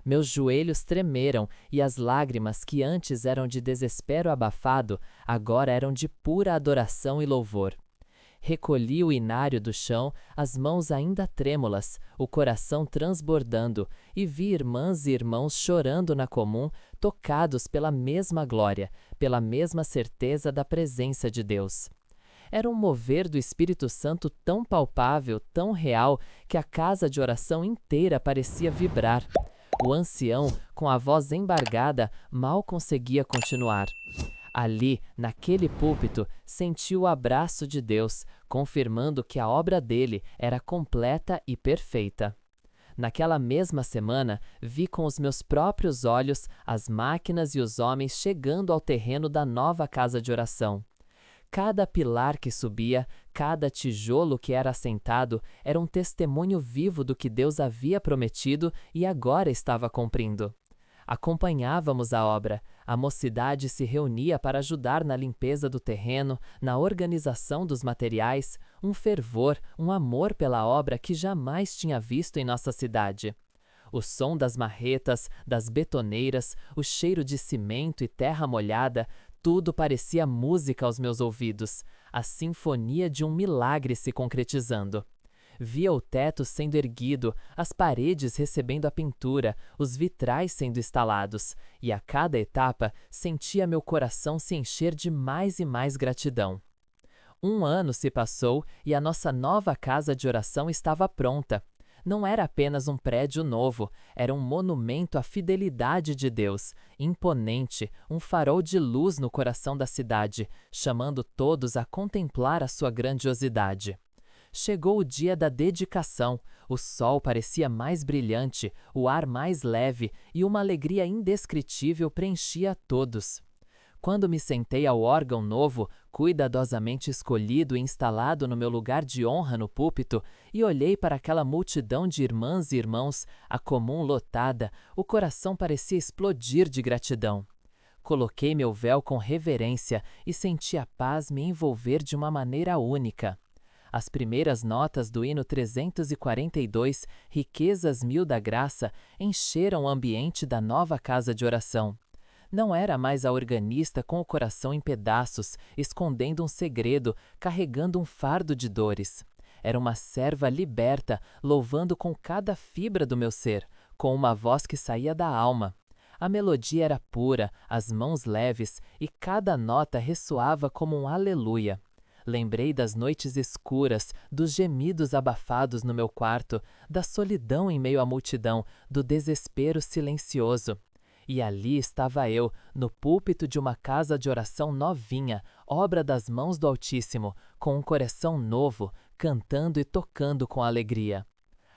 Meus joelhos tremeram e as lágrimas que antes eram de desespero abafado, agora eram de pura adoração e louvor. Recolhi o inário do chão, as mãos ainda trêmulas, o coração transbordando, e vi irmãs e irmãos chorando na comum, tocados pela mesma glória, pela mesma certeza da presença de Deus. Era um mover do Espírito Santo tão palpável, tão real, que a casa de oração inteira parecia vibrar. O ancião, com a voz embargada, mal conseguia continuar. Ali, naquele púlpito, senti o abraço de Deus, confirmando que a obra dele era completa e perfeita. Naquela mesma semana, vi com os meus próprios olhos as máquinas e os homens chegando ao terreno da nova casa de oração. Cada pilar que subia, cada tijolo que era assentado, era um testemunho vivo do que Deus havia prometido e agora estava cumprindo. Acompanhávamos a obra, a mocidade se reunia para ajudar na limpeza do terreno, na organização dos materiais, um fervor, um amor pela obra que jamais tinha visto em nossa cidade. O som das marretas, das betoneiras, o cheiro de cimento e terra molhada, tudo parecia música aos meus ouvidos, a sinfonia de um milagre se concretizando. Via o teto sendo erguido, as paredes recebendo a pintura, os vitrais sendo instalados, e a cada etapa sentia meu coração se encher de mais e mais gratidão. 1 ano se passou e a nossa nova casa de oração estava pronta. Não era apenas um prédio novo, era um monumento à fidelidade de Deus, imponente, um farol de luz no coração da cidade, chamando todos a contemplar a sua grandiosidade. Chegou o dia da dedicação, o sol parecia mais brilhante, o ar mais leve e uma alegria indescritível preenchia a todos. Quando me sentei ao órgão novo, cuidadosamente escolhido e instalado no meu lugar de honra no púlpito, e olhei para aquela multidão de irmãs e irmãos, a comum lotada, o coração parecia explodir de gratidão. Coloquei meu véu com reverência e senti a paz me envolver de uma maneira única. As primeiras notas do hino 342, Riquezas Mil da Graça, encheram o ambiente da nova casa de oração. Não era mais a organista com o coração em pedaços, escondendo um segredo, carregando um fardo de dores. Era uma serva liberta, louvando com cada fibra do meu ser, com uma voz que saía da alma. A melodia era pura, as mãos leves, e cada nota ressoava como um aleluia. Lembrei das noites escuras, dos gemidos abafados no meu quarto, da solidão em meio à multidão, do desespero silencioso. E ali estava eu, no púlpito de uma casa de oração novinha, obra das mãos do Altíssimo, com um coração novo, cantando e tocando com alegria.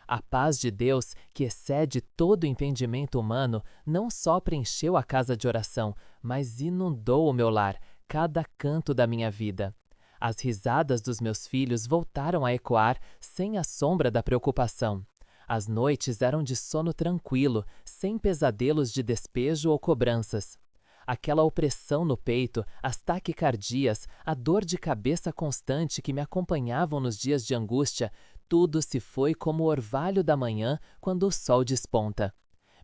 A paz de Deus, que excede todo o entendimento humano, não só preencheu a casa de oração, mas inundou o meu lar, cada canto da minha vida. As risadas dos meus filhos voltaram a ecoar sem a sombra da preocupação. As noites eram de sono tranquilo, sem pesadelos de despejo ou cobranças. Aquela opressão no peito, as taquicardias, a dor de cabeça constante que me acompanhavam nos dias de angústia, tudo se foi como o orvalho da manhã quando o sol desponta.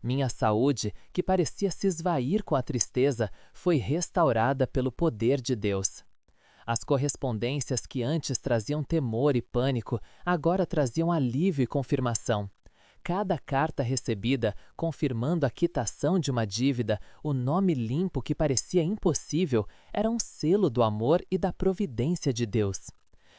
Minha saúde, que parecia se esvair com a tristeza, foi restaurada pelo poder de Deus. As correspondências que antes traziam temor e pânico, agora traziam alívio e confirmação. cada carta recebida, confirmando a quitação de uma dívida, o nome limpo que parecia impossível, era um selo do amor e da providência de Deus.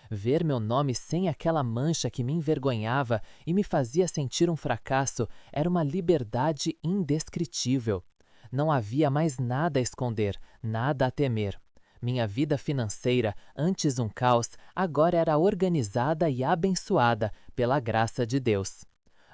Ver meu nome sem aquela mancha que me envergonhava e me fazia sentir um fracasso era uma liberdade indescritível. Não havia mais nada a esconder, nada a temer. Minha vida financeira, antes um caos, agora era organizada e abençoada pela graça de Deus.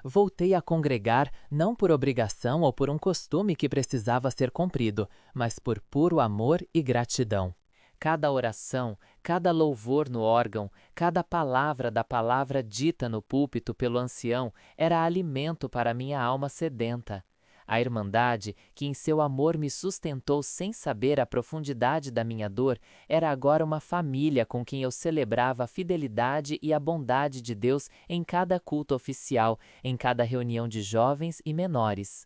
Voltei a congregar não por obrigação ou por um costume que precisava ser cumprido, mas por puro amor e gratidão. Cada oração, cada louvor no órgão, cada palavra da palavra dita no púlpito pelo ancião era alimento para minha alma sedenta. A Irmandade, que em seu amor me sustentou sem saber a profundidade da minha dor, era agora uma família com quem eu celebrava a fidelidade e a bondade de Deus em cada culto oficial, em cada reunião de jovens e menores.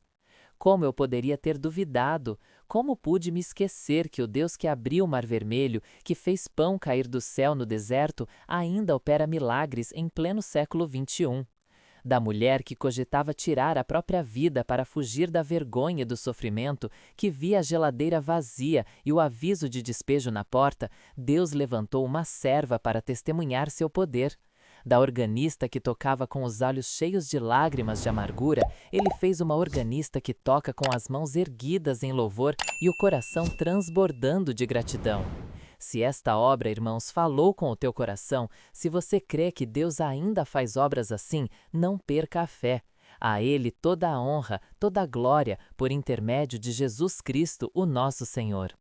Como eu poderia ter duvidado? Como pude me esquecer que o Deus que abriu o Mar Vermelho, que fez pão cair do céu no deserto, ainda opera milagres em pleno século XXI? Da mulher que cogitava tirar a própria vida para fugir da vergonha e do sofrimento, que via a geladeira vazia e o aviso de despejo na porta, Deus levantou uma serva para testemunhar seu poder. Da organista que tocava com os olhos cheios de lágrimas de amargura, ele fez uma organista que toca com as mãos erguidas em louvor e o coração transbordando de gratidão. Se esta obra, irmãos, falou com o teu coração, se você crê que Deus ainda faz obras assim, não perca a fé. A Ele toda a honra, toda a glória, por intermédio de Jesus Cristo, o nosso Senhor.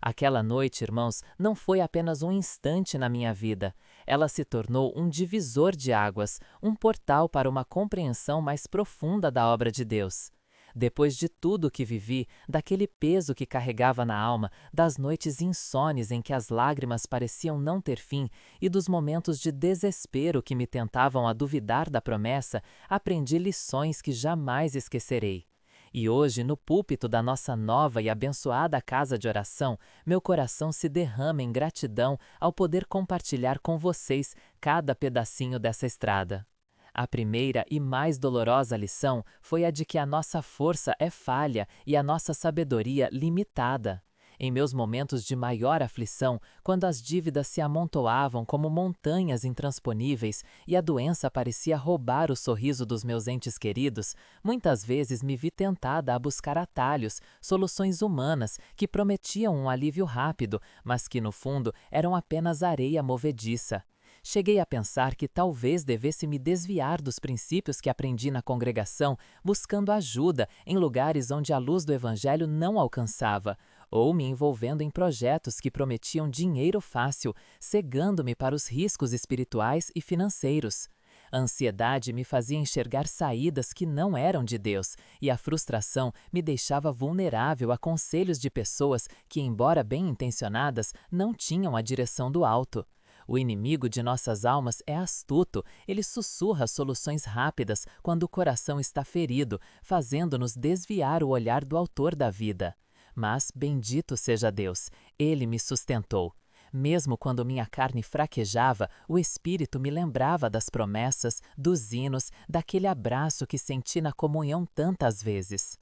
Aquela noite, irmãos, não foi apenas um instante na minha vida. Ela se tornou um divisor de águas, um portal para uma compreensão mais profunda da obra de Deus. Depois de tudo o que vivi, daquele peso que carregava na alma, das noites insones em que as lágrimas pareciam não ter fim e dos momentos de desespero que me tentavam a duvidar da promessa, aprendi lições que jamais esquecerei. E hoje, no púlpito da nossa nova e abençoada casa de oração, meu coração se derrama em gratidão ao poder compartilhar com vocês cada pedacinho dessa estrada. A primeira e mais dolorosa lição foi a de que a nossa força é falha e a nossa sabedoria limitada. Em meus momentos de maior aflição, quando as dívidas se amontoavam como montanhas intransponíveis e a doença parecia roubar o sorriso dos meus entes queridos, muitas vezes me vi tentada a buscar atalhos, soluções humanas que prometiam um alívio rápido, mas que no fundo eram apenas areia movediça. Cheguei a pensar que talvez devesse me desviar dos princípios que aprendi na congregação, buscando ajuda em lugares onde a luz do Evangelho não alcançava, ou me envolvendo em projetos que prometiam dinheiro fácil, cegando-me para os riscos espirituais e financeiros. A ansiedade me fazia enxergar saídas que não eram de Deus, e a frustração me deixava vulnerável a conselhos de pessoas que, embora bem intencionadas, não tinham a direção do alto. O inimigo de nossas almas é astuto, ele sussurra soluções rápidas quando o coração está ferido, fazendo-nos desviar o olhar do autor da vida. Mas, bendito seja Deus, Ele me sustentou. Mesmo quando minha carne fraquejava, o Espírito me lembrava das promessas, dos hinos, daquele abraço que senti na comunhão tantas vezes.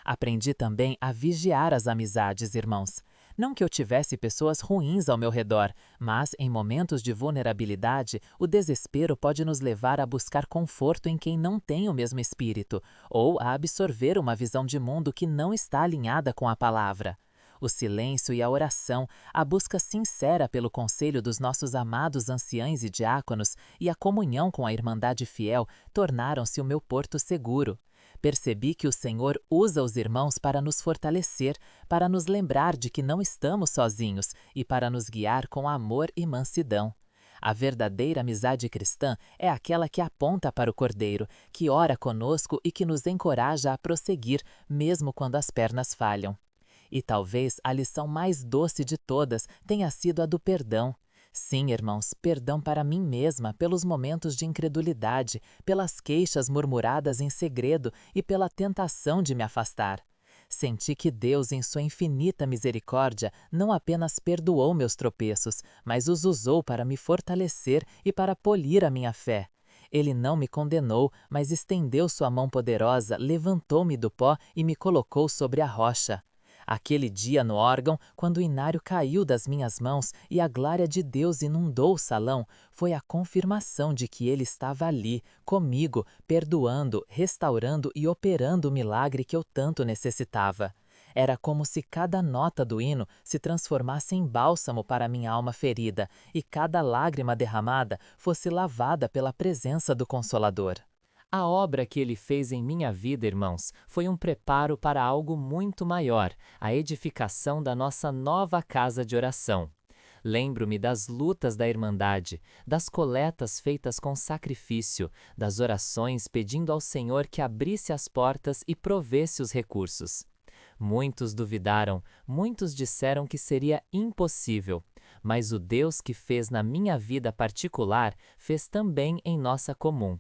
Aprendi também a vigiar as amizades, irmãos. Não que eu tivesse pessoas ruins ao meu redor, mas em momentos de vulnerabilidade, o desespero pode nos levar a buscar conforto em quem não tem o mesmo espírito, ou a absorver uma visão de mundo que não está alinhada com a palavra. O silêncio e a oração, a busca sincera pelo conselho dos nossos amados anciães e diáconos e a comunhão com a Irmandade fiel tornaram-se o meu porto seguro. Percebi que o Senhor usa os irmãos para nos fortalecer, para nos lembrar de que não estamos sozinhos e para nos guiar com amor e mansidão. A verdadeira amizade cristã é aquela que aponta para o Cordeiro, que ora conosco e que nos encoraja a prosseguir, mesmo quando as pernas falham. E talvez a lição mais doce de todas tenha sido a do perdão. Sim, irmãos, perdão para mim mesma pelos momentos de incredulidade, pelas queixas murmuradas em segredo e pela tentação de me afastar. Senti que Deus, em sua infinita misericórdia, não apenas perdoou meus tropeços, mas os usou para me fortalecer e para polir a minha fé. Ele não me condenou, mas estendeu sua mão poderosa, levantou-me do pó e me colocou sobre a rocha. Aquele dia no órgão, quando o inário caiu das minhas mãos e a glória de Deus inundou o salão, foi a confirmação de que Ele estava ali, comigo, perdoando, restaurando e operando o milagre que eu tanto necessitava. Era como se cada nota do hino se transformasse em bálsamo para minha alma ferida e cada lágrima derramada fosse lavada pela presença do Consolador. A obra que ele fez em minha vida, irmãos, foi um preparo para algo muito maior, a edificação da nossa nova casa de oração. Lembro-me das lutas da Irmandade, das coletas feitas com sacrifício, das orações pedindo ao Senhor que abrisse as portas e provesse os recursos. Muitos duvidaram, muitos disseram que seria impossível, mas o Deus que fez na minha vida particular fez também em nossa comum.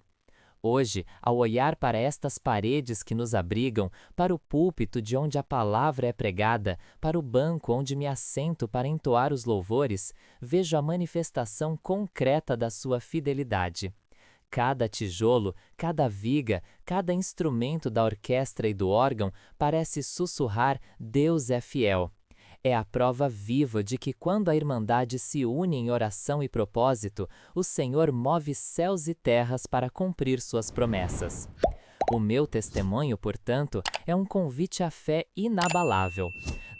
Hoje, ao olhar para estas paredes que nos abrigam, para o púlpito de onde a palavra é pregada, para o banco onde me assento para entoar os louvores, vejo a manifestação concreta da sua fidelidade. Cada tijolo, cada viga, cada instrumento da orquestra e do órgão parece sussurrar: Deus é fiel. É a prova viva de que quando a Irmandade se une em oração e propósito, o Senhor move céus e terras para cumprir suas promessas. O meu testemunho, portanto, é um convite à fé inabalável.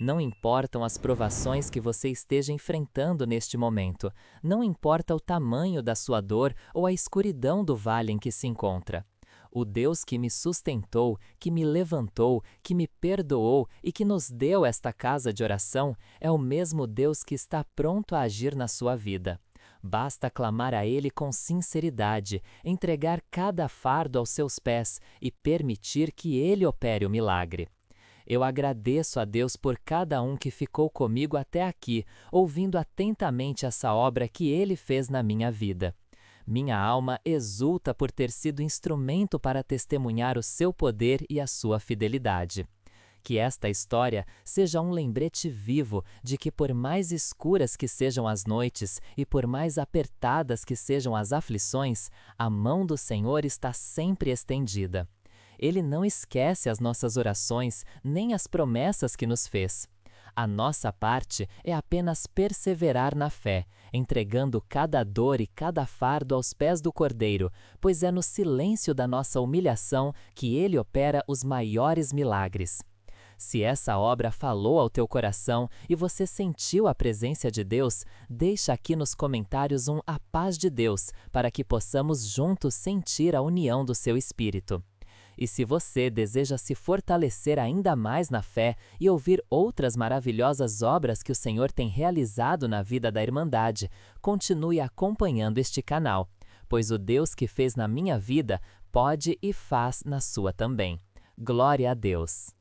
Não importam as provações que você esteja enfrentando neste momento, não importa o tamanho da sua dor ou a escuridão do vale em que se encontra. O Deus que me sustentou, que me levantou, que me perdoou e que nos deu esta casa de oração é o mesmo Deus que está pronto a agir na sua vida. Basta clamar a Ele com sinceridade, entregar cada fardo aos seus pés e permitir que Ele opere o milagre. Eu agradeço a Deus por cada um que ficou comigo até aqui, ouvindo atentamente essa obra que Ele fez na minha vida. Minha alma exulta por ter sido instrumento para testemunhar o seu poder e a sua fidelidade. Que esta história seja um lembrete vivo de que, por mais escuras que sejam as noites e por mais apertadas que sejam as aflições, a mão do Senhor está sempre estendida. Ele não esquece as nossas orações nem as promessas que nos fez. A nossa parte é apenas perseverar na fé, entregando cada dor e cada fardo aos pés do Cordeiro, pois é no silêncio da nossa humilhação que Ele opera os maiores milagres. Se essa obra falou ao teu coração e você sentiu a presença de Deus, deixa aqui nos comentários um "A paz de Deus", para que possamos juntos sentir a união do seu espírito. E se você deseja se fortalecer ainda mais na fé e ouvir outras maravilhosas obras que o Senhor tem realizado na vida da Irmandade, continue acompanhando este canal, pois o Deus que fez na minha vida pode e faz na sua também. Glória a Deus!